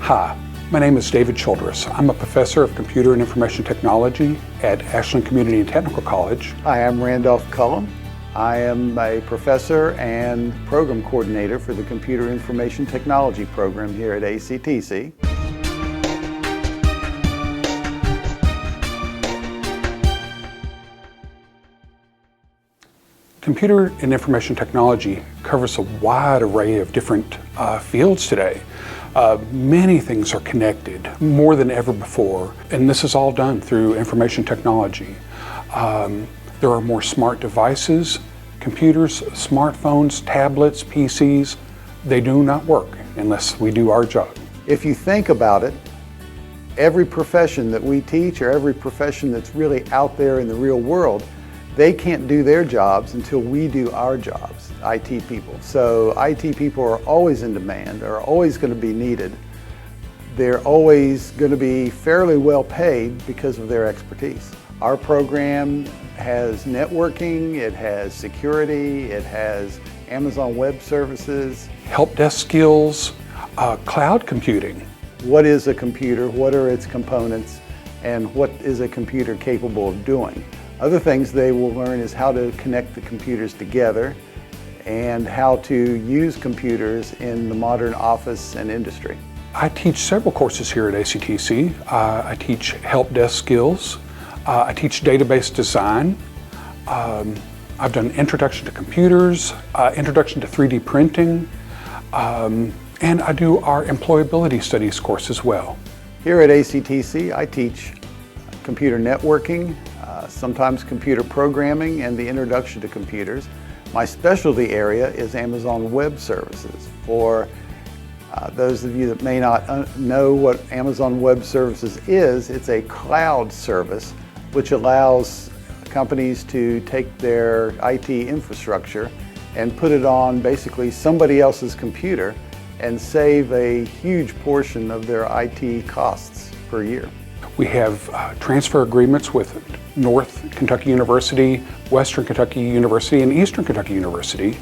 Hi, my name is David Childress. I'm a professor of computer and information technology at Ashland Community and Technical College. Hi, I'm Randolph Cullum. I am a professor and program coordinator for the Computer Information Technology program here at ACTC. Computer and information technology covers a wide array of different fields today. Many things are connected more than ever before, and this is all done through information technology. There are more smart devices, computers, smartphones, tablets, PCs. They do not work unless we do our job. If you think about it, every profession that we teach, or every profession that's really out there in the real world, they can't do their jobs until we do our jobs, IT people. So IT people are always in demand, are always going to be needed. They're always going to be fairly well paid because of their expertise. Our program has networking, it has security, it has Amazon Web Services, help desk skills, cloud computing. What is a computer? What are its components? And what is a computer capable of doing? Other things they will learn is how to connect the computers together and how to use computers in the modern office and industry. I teach several courses here at ACTC. I teach help desk skills. I teach database design. I've done introduction to computers, introduction to 3D printing, and I do our employability studies course as well. Here at ACTC, I teach computer networking, sometimes computer programming, and the introduction to computers. My specialty area is Amazon Web Services. For those of you that may not know what Amazon Web Services is, it's a cloud service which allows companies to take their IT infrastructure and put it on basically somebody else's computer and save a huge portion of their IT costs per year. We have transfer agreements with North Kentucky University, Western Kentucky University, and Eastern Kentucky University.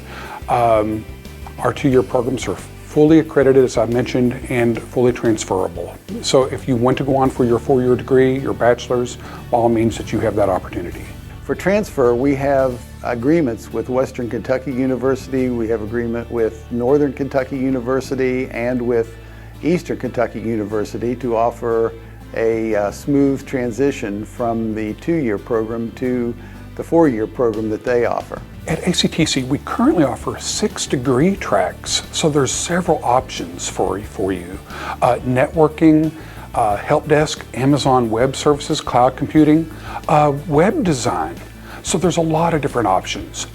Our 2-year programs are fully accredited, as I mentioned, and fully transferable. So if you want to go on for your 4-year degree, your bachelor's, by all means that you have that opportunity. For transfer, we have agreements with Western Kentucky University, we have agreement with Northern Kentucky University, and with Eastern Kentucky University to offer a smooth transition from the 2-year program to the 4-year program that they offer. At ACTC, we currently offer 6 degree tracks, so there's several options for you. Networking, help desk, Amazon Web Services, cloud computing, web design. So there's a lot of different options.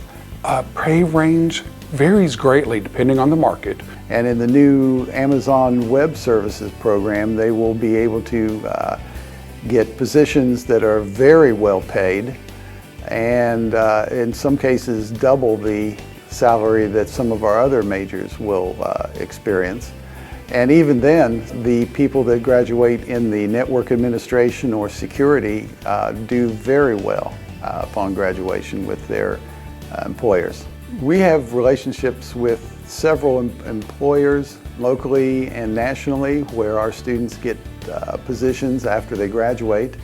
Pay range varies greatly depending on the market. And in the new Amazon Web Services program, they will be able to get positions that are very well paid, and in some cases double the salary that some of our other majors will experience. And even then, the people that graduate in the network administration or security do very well upon graduation with their employers. We have relationships with several employers locally and nationally where our students get positions after they graduate.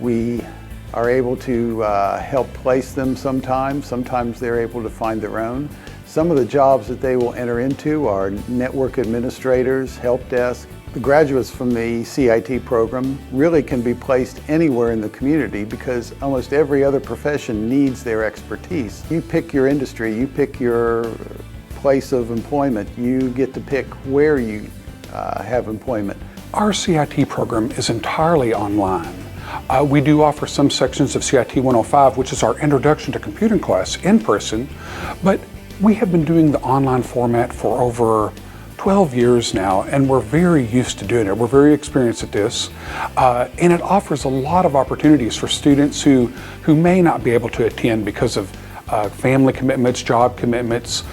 We are able to help place them sometimes. Sometimes they're able to find their own. Some of the jobs that they will enter into are network administrators, help desk. The graduates from the CIT program really can be placed anywhere in the community because almost every other profession needs their expertise. You pick your industry, you pick your place of employment, you get to pick where you have employment. Our CIT program is entirely online. We do offer some sections of CIT 105, which is our introduction to computing class, in person, but we have been doing the online format for over 12 years now, and we're very used to doing it. We're very experienced at this, and it offers a lot of opportunities for students who may not be able to attend because of family commitments, job commitments.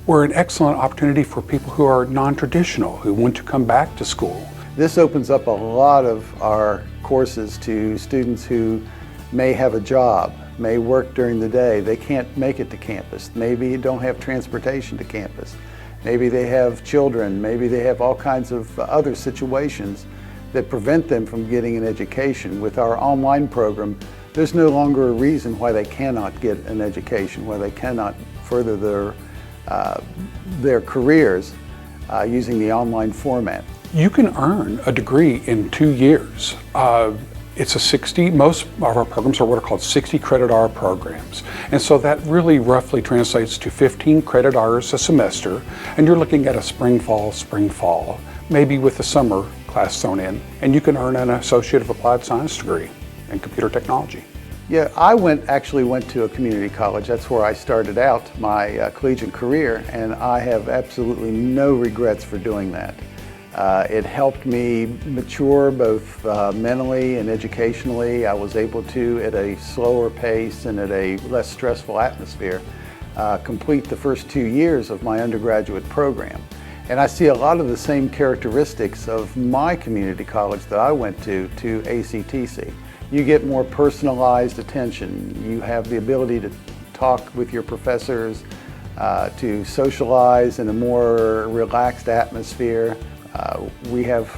We're an excellent opportunity for people who are non-traditional, who want to come back to school. This opens up a lot of our courses to students who may have a job, may work during the day. They can't make it to campus. Maybe don't have transportation to campus. maybe they have children, maybe they have all kinds of other situations that prevent them from getting an education. With our online program, there's no longer a reason why they cannot get an education, why they cannot further their careers using the online format. You can earn a degree in 2 years. Most of our programs are what are called 60 credit hour programs. And so that really roughly translates to 15 credit hours a semester. And you're looking at a spring, fall, maybe with the summer class thrown in. And you can earn an Associate of Applied Science degree in computer technology. Yeah, I actually went to a community college. That's where I started out my collegiate career, and I have absolutely no regrets for doing that. It helped me mature both mentally and educationally. I was able to, at a slower pace and at a less stressful atmosphere, complete the first 2 years of my undergraduate program. And I see a lot of the same characteristics of my community college that I went to ACTC. You get more personalized attention. You have the ability to talk with your professors, to socialize in a more relaxed atmosphere. We have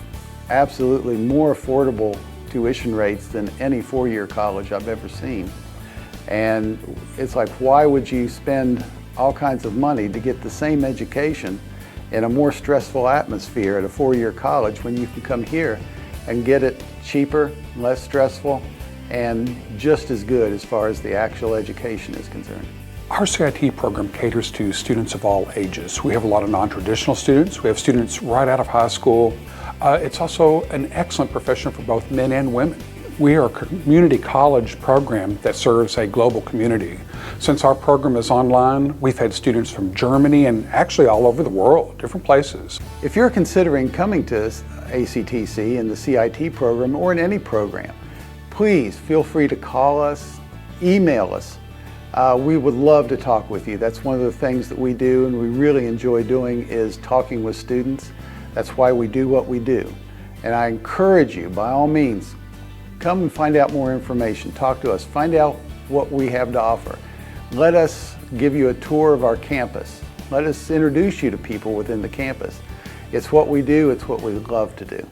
absolutely more affordable tuition rates than any four-year college I've ever seen. And it's like, why would you spend all kinds of money to get the same education in a more stressful atmosphere at a four-year college when you can come here and get it cheaper, less stressful, and just as good as far as the actual education is concerned? Our CIT program caters to students of all ages. We have a lot of non-traditional students. We have students right out of high school. It's also an excellent profession for both men and women. We are a community college program that serves a global community. Since our program is online, we've had students from Germany and actually all over the world, different places. If you're considering coming to ACTC in the CIT program or in any program, please feel free to call us, email us. We would love to talk with you. That's one of the things that we do and we really enjoy doing is talking with students. That's why we do what we do. And I encourage you, by all means, come and find out more information. Talk to us. Find out what we have to offer. Let us give you a tour of our campus. Let us introduce you to people within the campus. It's what we do. It's what we love to do.